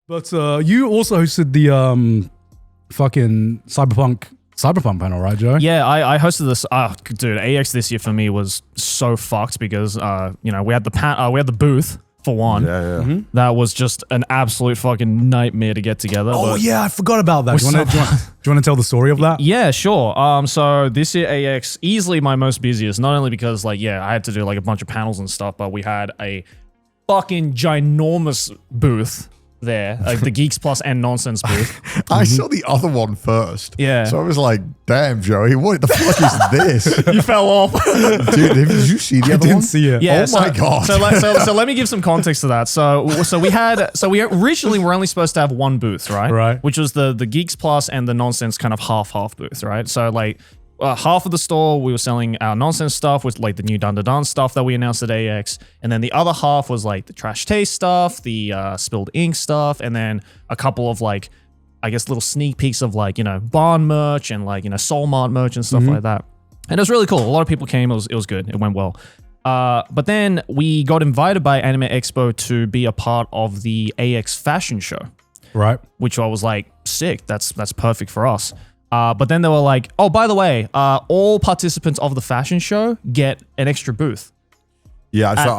But you also hosted the fucking Cyberpunk panel, right, Joe? Yeah, I hosted this. Dude, AX this year for me was so fucked because we had the booth for one. Yeah. Mm-hmm. That was just an absolute fucking nightmare to get together. Oh yeah, I forgot about that. Do you want to tell the story of that? Yeah, sure. So this year AX easily my most busiest. Not only because I had to do like a bunch of panels and stuff, but we had a fucking ginormous booth there, like the Geeks Plus and Nonsense booth. I saw the other one first. Yeah. So I was like, damn, Joey, what the fuck is this? You fell off. Dude, did you see the other one? I didn't see it. Yeah, oh my God. So let me give some context to that. So we originally were only supposed to have one booth, right? Right. Which was the Geeks Plus and the Nonsense kind of half booth, right? So half of the store we were selling our Nonsense stuff with like the new Dun Dun Dun stuff that we announced at AX, and then the other half was like the Trash Taste stuff, the Spilled Ink stuff, and then a couple of like, I guess, little sneak peeks of like, Barn merch and like, Soul Mart merch and stuff like that. And it was really cool. A lot of people came. It was good. It went well. But then we got invited by Anime Expo to be a part of the AX fashion show. Right. Which I was like, sick. That's perfect for us. But then they were like, oh, by the way, all participants of the fashion show get an extra booth. Yeah, so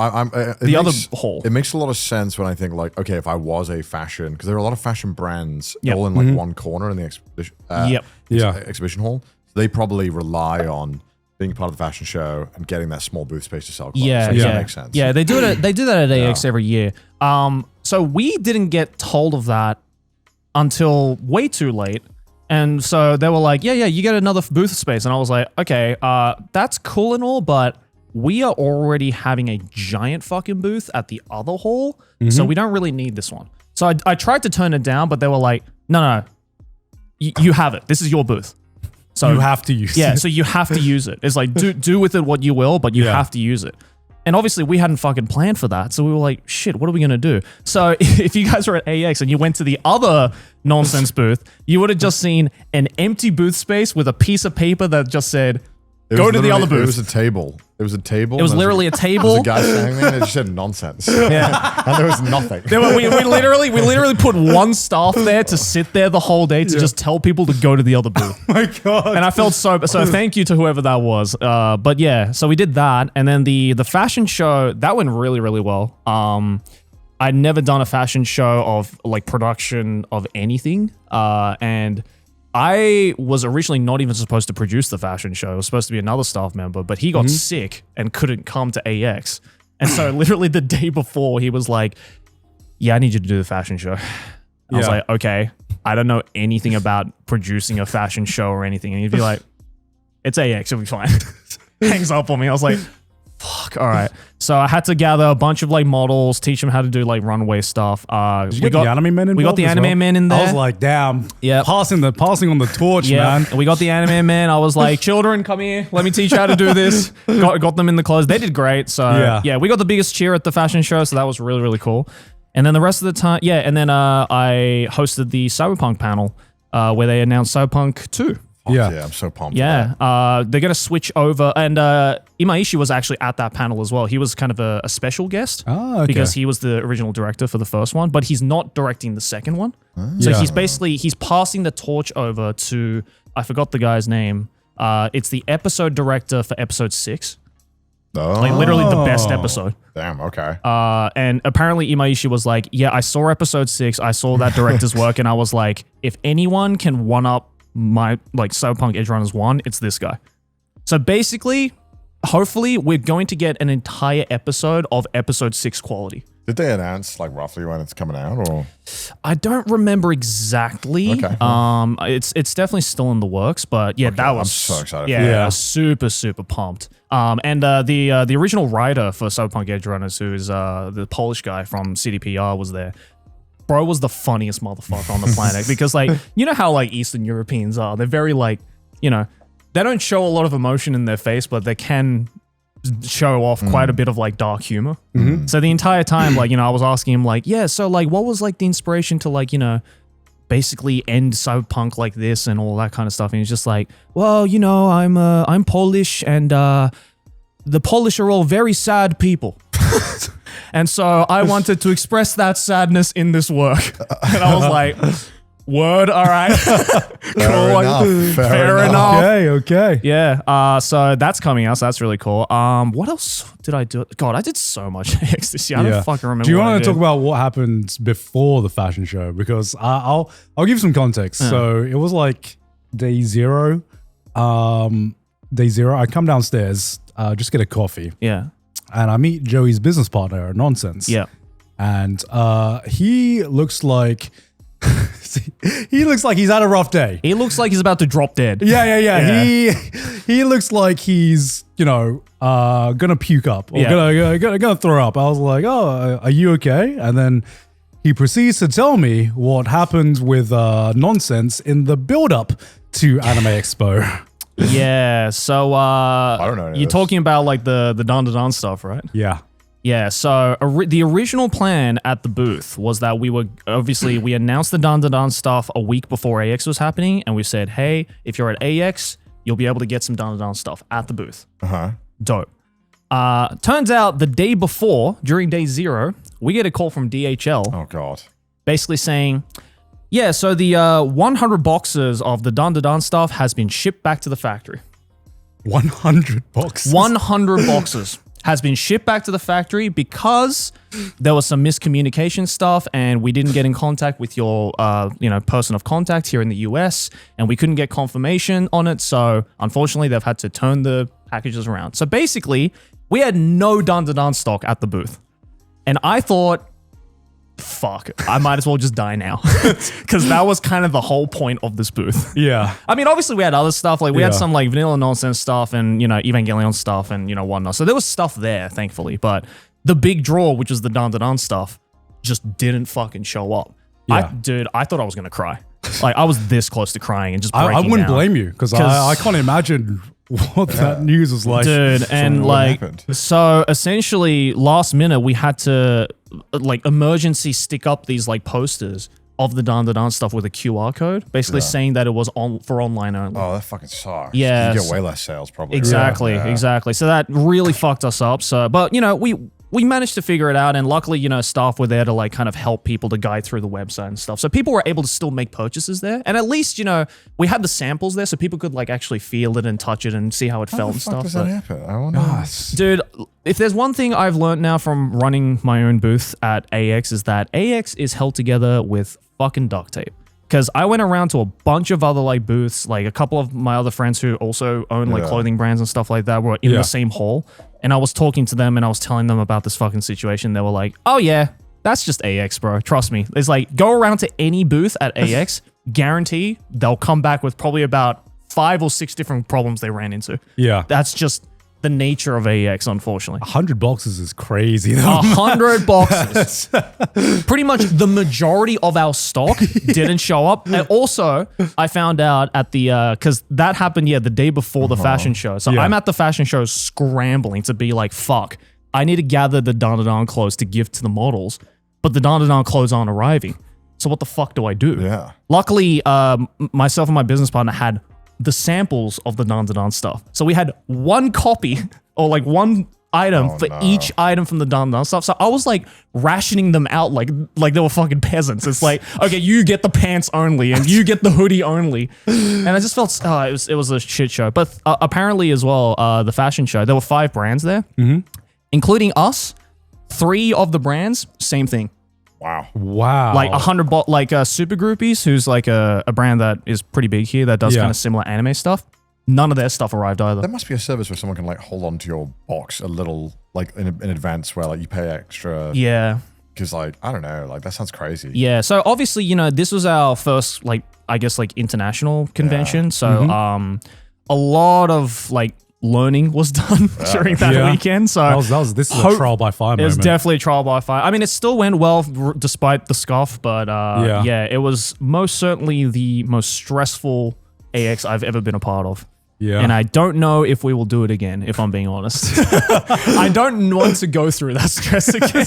other hall. It makes a lot of sense when I think like, okay, if I was a fashion, because there are a lot of fashion brands Yep. all in like one corner in the exhibition, Yep. exhibition hall. So they probably rely on being part of the fashion show and getting that small booth space to sell clothes. Yeah, So yeah. that makes sense. Yeah, they do it. They do that at AX every year. So we didn't get told of that until way too late. And so they were like, yeah, you get another booth space. And I was like, okay, that's cool and all, but we are already having a giant fucking booth at the other hall, so we don't really need this one. So I tried to turn it down, but they were like, no, you have it. This is your booth. So You have to use it. Yeah, so you have to use it. It's like, do with it what you will, but you have to use it. And obviously we hadn't fucking planned for that. So we were like, shit, what are we going to do? So if you guys were at AX and you went to the other Nonsense booth, you would have just seen an empty booth space with a piece of paper that just said, go to the other booth. It was a table. It was a table. It was literally a There table. was a guy standing there and it just said nonsense. Yeah. And there was nothing. We literally put one staff there to sit there the whole day to just tell people to go to the other booth. Oh my God. And I felt so thank you to whoever that was. But yeah, so we did that. And then the fashion show, that went really, really well. I'd never done a fashion show of like production of anything. And I was originally not even supposed to produce the fashion show. It was supposed to be another staff member, but he got sick and couldn't come to AX. And so literally the day before, he was like, yeah, I need you to do the fashion show. I was like, okay, I don't know anything about producing a fashion show or anything. And he'd be like, it's AX, it'll be fine. Hangs up on me. I was like, fuck, all right. So I had to gather a bunch of like models, teach them how to do like runway stuff. Did you get the anime men involved? We got the anime men in there. I was like, damn. Yeah. Passing on the torch, man. And we got the anime men. I was like, children, come here. Let me teach you how to do this. Got them in the clothes. They did great. So yeah, we got the biggest cheer at the fashion show. So that was really, really cool. And then the rest of the time, and then I hosted the Cyberpunk panel where they announced Cyberpunk 2. Yeah, I'm so pumped. Yeah, they're going to switch over. And Imaishi was actually at that panel as well. He was kind of a special guest because he was the original director for the first one, but he's not directing the second one. So he's passing the torch over to, I forgot the guy's name. It's the episode director for episode 6. Oh. Like literally the best episode. Damn, okay. And apparently Imaishi was like, yeah, I saw episode 6. I saw that director's work. And I was like, if anyone can one up my like Cyberpunk Edge Runners 1, it's this guy. So basically, hopefully we're going to get an entire episode of episode 6 quality. Did they announce like roughly when it's coming out, or? I don't remember exactly. Okay. It's definitely still in the works, but yeah, Okay, that was I'm so excited. Yeah, super pumped. And the original writer for Cyberpunk Edge Runners, who is the Polish guy from CDPR, was there. Bro was the funniest motherfucker on the planet because, like, you know how like Eastern Europeans are. They're very like, you know, they don't show a lot of emotion in their face, but they can show off quite a bit of like dark humor. So the entire time, like, you know, I was asking him like, yeah, so like, what was like the inspiration to like, you know, basically end Cyberpunk like this and all that kind of stuff. And he's just like, well, you know, I'm Polish and the Polish are all very sad people. And so I wanted to express that sadness in this work. And I was like, word, all right. Cool. Fair enough. Okay. Yeah. So that's coming out. So that's really cool. What else did I do? God, I did so much AX this year. I don't fucking remember. Do you want to talk about what happened before the fashion show? Because I'll give some context. So it was like day zero. Day zero. I come downstairs, just get a coffee. Yeah. And I meet Joey's business partner, Nonsense. Yeah. And he looks like he's had a rough day. He looks like he's about to drop dead. Yeah. He looks like he's, gonna puke up or gonna throw up. I was like, oh, are you okay? And then he proceeds to tell me what happened with Nonsense in the build-up to Anime Expo. Yeah, so I don't know. You're talking about like the Don stuff, right? Yeah. Yeah, so the original plan at the booth was that we announced the Don stuff a week before AX was happening, and we said, hey, if you're at AX, you'll be able to get some Don stuff at the booth. Uh-huh. Dope. Turns out the day before, during day zero, we get a call from DHL. Oh, God. Basically saying, yeah, so the 100 boxes of the Don stuff has been shipped back to the factory. 100 boxes? 100 boxes has been shipped back to the factory because there was some miscommunication stuff and we didn't get in contact with your person of contact here in the US and we couldn't get confirmation on it. So unfortunately, they've had to turn the packages around. So basically, we had no Don stock at the booth. And I thought, fuck, I might as well just die now. Because that was kind of the whole point of this booth. Yeah. I mean, obviously we had other stuff. Like we had some like vanilla nonsense stuff and, Evangelion stuff and, whatnot. So there was stuff there, thankfully. But the big draw, which was the Don just didn't fucking show up. Yeah. I thought I was going to cry. Like I was this close to crying and just breaking I wouldn't down. blame you because I can't imagine what that news was like. Dude, and like, so essentially last minute we had to like emergency stick up these like posters of the Don stuff with a QR code, basically saying that it was for online only. Oh, that fucking sucks. Yeah. You get way less sales probably. Exactly, Yeah. exactly. So that really fucked us up. So, but we managed to figure it out, and luckily, staff were there to like kind of help people to guide through the website and stuff. So people were able to still make purchases there, and at least we had the samples there, so people could like actually feel it and touch it and see how it felt and stuff. How does that happen? I don't know. Dude, if there's one thing I've learned now from running my own booth at AX is that AX is held together with fucking duct tape. Because I went around to a bunch of other like booths, like a couple of my other friends who also own like clothing brands and stuff like that were in the same hall. And I was talking to them and I was telling them about this fucking situation. They were like, oh yeah, that's just AX, bro. Trust me. It's like, go around to any booth at AX, guarantee they'll come back with probably about 5 or 6 different problems they ran into. Yeah. That's just the nature of AX, unfortunately. 100 boxes is crazy though. 100 boxes. Pretty much the majority of our stock didn't show up. And also, I found out at the, because that happened, the day before the fashion show. So I'm at the fashion show scrambling to be like, fuck, I need to gather the Don clothes to give to the models, but the Don clothes aren't arriving. So what the fuck do I do? Yeah. Luckily, myself and my business partner had the samples of the Don stuff. So we had one copy or like one item for each item from the Don stuff. So I was like rationing them out like they were fucking peasants. It's like, okay, you get the pants only and you get the hoodie only. And I just felt it was a shit show. But apparently as well, the fashion show, there were 5 brands there, including us. 3 of the brands, same thing. Wow. Like 100 Super Groupies, who's like a brand that is pretty big here that does kind of similar anime stuff. None of their stuff arrived either. There must be a service where someone can like hold on to your box a little like in advance where like you pay extra. Yeah. Because like, I don't know, like that sounds crazy. Yeah. So obviously, this was our first like, I guess like international convention. So a lot of like learning was done during that weekend. So this is a trial by fire moment. It was definitely a trial by fire. I mean, it still went well despite the scuff, but it was most certainly the most stressful AX I've ever been a part of. Yeah. And I don't know if we will do it again, if I'm being honest. I don't want to go through that stress again.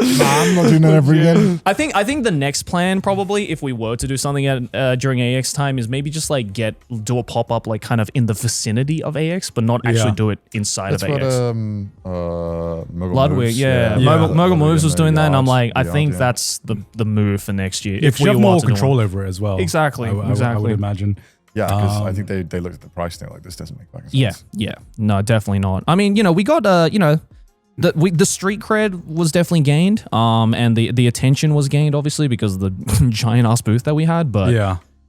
I'm not doing that ever again. I think the next plan probably, if we were to do something at during AX time, is maybe just like do a pop up like kind of in the vicinity of AX, but not actually do it inside That's of what AX. Ludwig, Mogul Moves was doing that, and I'm like, I think yeah. that's the move for next year. If you have more control over it as well. Exactly, I would exactly. imagine. Yeah, because I think they looked at the price and they're like, this doesn't make fucking sense. Yeah. No, definitely not. I mean, we got the street cred was definitely gained, and the attention was gained obviously because of the giant ass booth that we had. But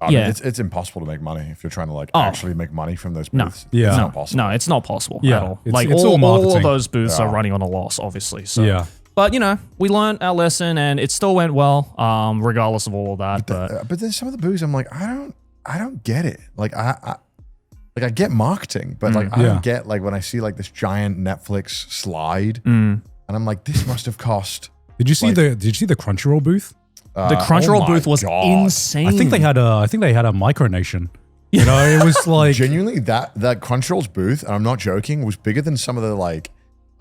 I mean, it's impossible to make money if you're trying to like actually make money from those booths. Yeah. It's not possible. No, it's not possible Yeah, at all. it's- Like it's all all of marketing. those booths are running on a loss, obviously. So Yeah. But we learned our lesson, and it still went well, regardless of all of that. But then some of the booths, I'm like, I don't get it. Like I get marketing, but like I don't get like when I see like this giant Netflix slide, and I'm like, this must have cost. Did you see the Crunchyroll booth? The Crunchyroll my booth was God. insane. I think they had a micronation. You know, it was like Genuinely, that Crunchyroll's booth, and I'm not joking, was bigger than some of the like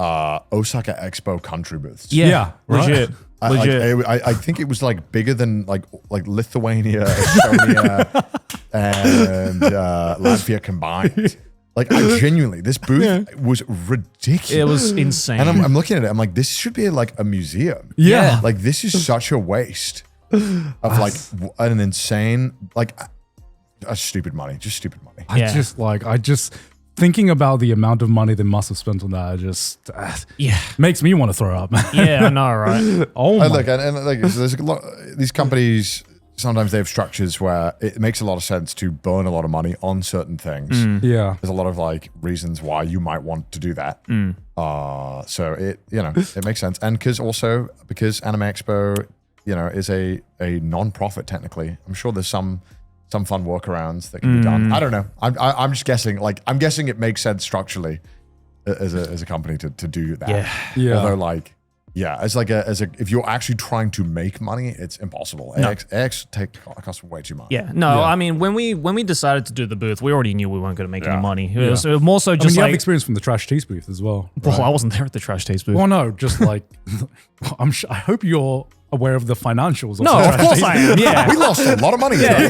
Osaka Expo country booths. Yeah, right? legit. Legit. I think it was like bigger than like Lithuania, Estonia, and Latvia combined. Like I genuinely, this booth was ridiculous. It was insane. And I'm looking at it. I'm like, this should be like a museum. Yeah. Like this is such a waste of like an insane like a stupid money, just stupid money. I just thinking about the amount of money they must have spent on that just yeah. makes me want to throw up. Yeah, I know, right? Oh my. Look, and like so there's a lot. These companies sometimes they have structures where it makes a lot of sense to burn a lot of money on certain things. Yeah. There's a lot of like reasons why you might want to do that. So it it makes sense, and because Anime Expo is a non-profit technically. I'm sure there's some fun workarounds that can be done. I don't know. I'm just guessing. Like I'm guessing it makes sense structurally as a company to do that. Yeah. Although like as if you're actually trying to make money, it's impossible. No. AX costs way too much. Yeah, no, I mean, when we decided to do the booth, we already knew we weren't going to make any money. It was more so I mean, just you have like, experience from the Trash Taste booth as well. well, I wasn't there at the Trash Taste booth. Well, no, just like I hope you're aware of the financials. No, of course I am. Yeah. We lost a lot of money today.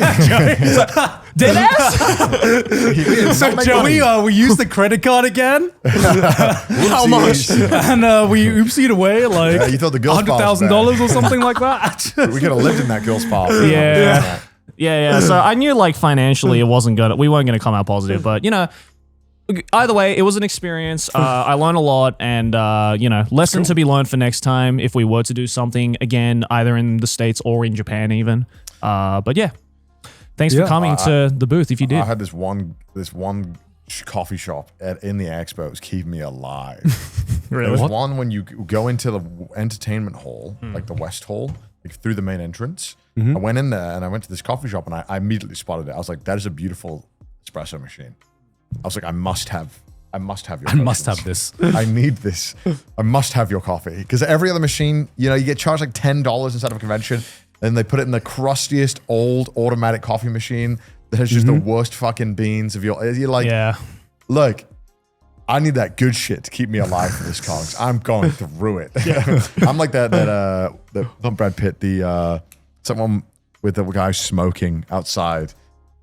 Dead ass? So Joey, we used the credit card again. How much? And we oopsied away like you thought the girls' $100,000 or something like that. We could have lived in that girl's pile. Yeah. So I knew like financially we weren't gonna come out positive, but either way, it was an experience. I learned a lot, and lesson to be learned for next time if we were to do something again, either in the States or in Japan even. But yeah, thanks for coming to the booth if you did. I had this one coffee shop in the expo. It was keeping me alive. Really? There was one when you go into the entertainment hall, like the West Hall, like through the main entrance. I went in there and I went to this coffee shop and I immediately spotted it. I was like, that is a beautiful espresso machine. I was like, I must have your I must have this. I need this. I must have your coffee. Because every other machine, you get charged like $10 inside of a convention, and they put it in the crustiest old automatic coffee machine that has just the worst fucking beans of you're like, look, I need that good shit to keep me alive for this con. I'm going through it. I'm like that not Brad Pitt, someone with the guy smoking outside.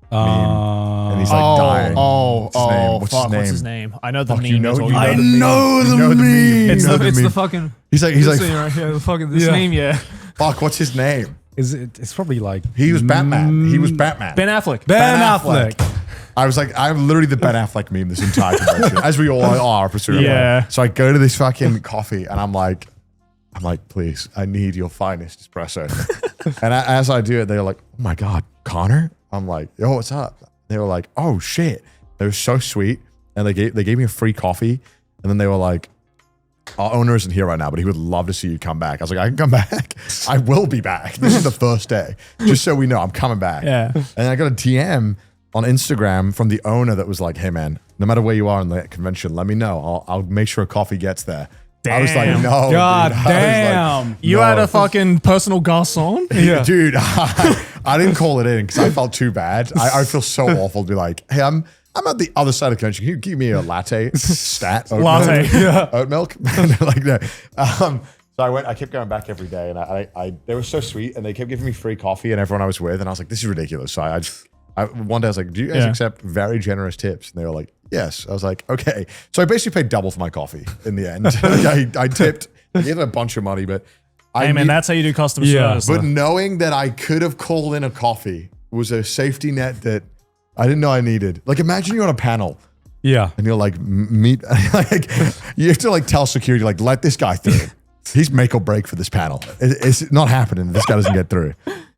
And he's like dying. What's his name? I know the meme. You know the I meme. know the You know meme. It's the meme. fucking. He's like right here. The fucking this name. Yeah. fuck, what's his name? It's probably like He was Batman. He was Batman. Ben Affleck. Ben Affleck. I was like, I'm literally the Ben Affleck meme this entire convention, as we all are pursuing. Yeah. So I go to this fucking coffee and I'm like, please, I need your finest espresso. And as I do it, they're like, oh my God, Connor? I'm like, yo, what's up? They were like, oh shit. They were so sweet. And they gave me a free coffee. And then they were like, our owner isn't here right now, but he would love to see you come back. I was like, I can come back. I will be back. This is the first day. Just so we know, I'm coming back. Yeah. And I got a DM on Instagram from the owner that was like, hey man, no matter where you are in the convention, let me know. I'll make sure a coffee gets there. I was like, Damn. no. God dude. damn. You No. had a fucking personal garçon? Dude, I didn't call it in because I felt too bad. I feel so awful to be like, hey, I'm I'm at the other side of the country. Can you give me a latte stat? Oat Latte. milk? Yeah. Oat milk? Like that. So I kept going back every day, and they were so sweet, and they kept giving me free coffee, and everyone I was with, and I was like, this is ridiculous. So one day I was like, do you guys accept very generous tips? And they were like, yes. I was like, okay. So I basically paid double for my coffee in the end. Like I tipped, I gave a bunch of money, but Hey man, that's how you do customer service. but knowing that I could have called in a coffee was a safety net that I didn't know I needed. Like imagine you're on a panel. Yeah. And you're like, meet, like, you have to like tell security, like, let this guy through. He's make or break for this panel. It's not happening. This guy doesn't get through.